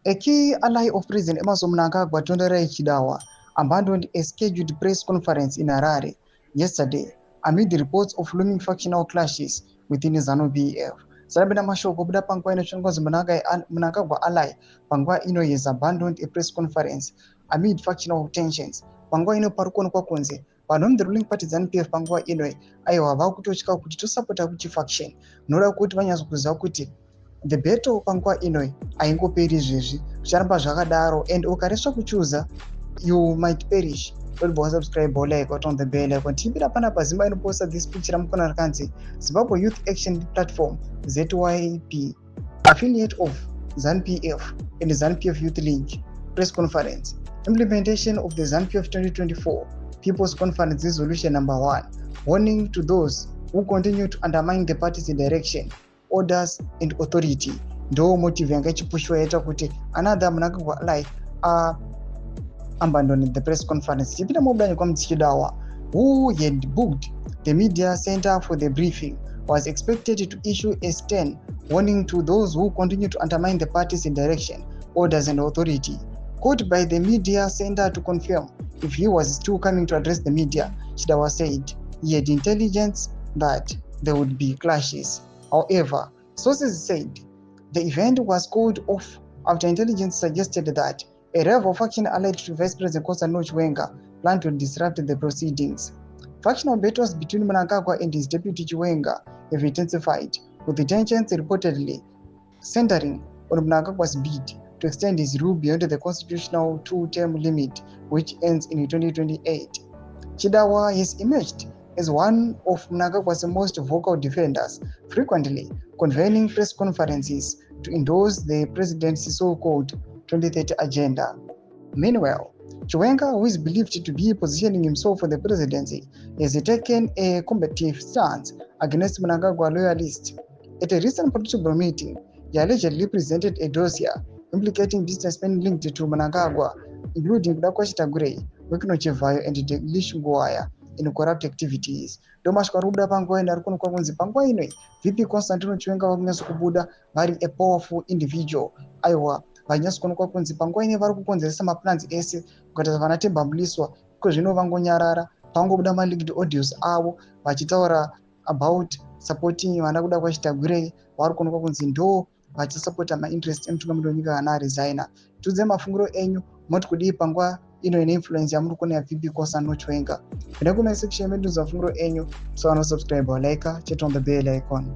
A key ally of President Emmerson Mnangagwa Tonderai Chidawa abandoned a scheduled press conference in Harare yesterday amid the reports of looming factional clashes within ZANU-PF. Sarabina mashoko buda pangwa ino chongozi Mnangagwa ally pangwa ino has abandoned a press conference amid factional tensions. Pangwa ino parukono kwa kunze pano the ruling party ZANU-PF pangwa ino aiwa vakutotya kuti tosapota kuchi faction noda kuti vanyazokuziva kuti the battle pangwa ino haingoperi izvezvi zvicharamba zvakadaro and ukareswa kuchuza you might perish. Don't forget subscribe, like, on the bell icon. Timbira panapa Zimba inoposta this picture mukona rakanzi Zimbabwe Youth Action Platform ZYP, affiliate of ZANU-PF and the ZANU-PF Youth Link press conference. Implementation of the ZANU-PF 2024 People's Conference Resolution number 1, warning to those who continue to undermine the party's direction, orders and authority. Ndo motive yanga ichipushwa yaita kuti another Mnangagwa ally abandoned the press conference. Chipita Mobdani kwa Chidawa, who had booked the media center for the briefing, was expected to issue a stern warning to those who continue to undermine the party's direction, orders and authority. Called by the media center to confirm if he was still coming to address the media, Chidawa said he had intelligence that there would be clashes. However, sources said the event was called off after intelligence suggested that a rival faction allied to Vice President Kosano Chiwenga planned to disrupt the proceedings. Factional battles between Mnangagwa and his deputy Chiwenga have intensified, with the tensions reportedly centering on Mnangagwa's bid to extend his rule beyond the constitutional two-term limit, which ends in 2028. Chidawa has emerged as one of Mnangagwa's most vocal defenders, frequently convening press conferences to endorse the president's so-called 2030 agenda. Meanwhile, Chiwenga, who is believed to be positioning himself for the presidency, has taken a combative stance against Mnangagwa loyalists. At a recent political meeting, he allegedly presented a dossier implicating businessmen linked to Mnangagwa, including Kudakwa Chitagure, Wekino Chevayo, and Deglish Nguaya, in corrupt activities. Domash Karuda Pangwa and Arkono Kwakunzi Pangwa inoi, VP Constantino Chiwenga Wagnes Kubuda, very a powerful individual. Iowa. Vanyasukonu kwa kunzi pangwa ine vari kukonzeresa maplans ese kukati vanatembambuliswa iko zvino vangonyarara pangobuda maleaked audios avo vachitaura about supporting vana kuda kwa Chitagure vari kuona kwa kunzi ndo vachisapota mainterest emutungamiriri wenyika kana aresigna. Tudze mafungiro enyu moti kudii pangwa ino ine influence yamuri kuona yaVP Kosano Chiwenga. Pinda comment section medu za mafungiro enyu, so subscribe or like, chat on the bell icon.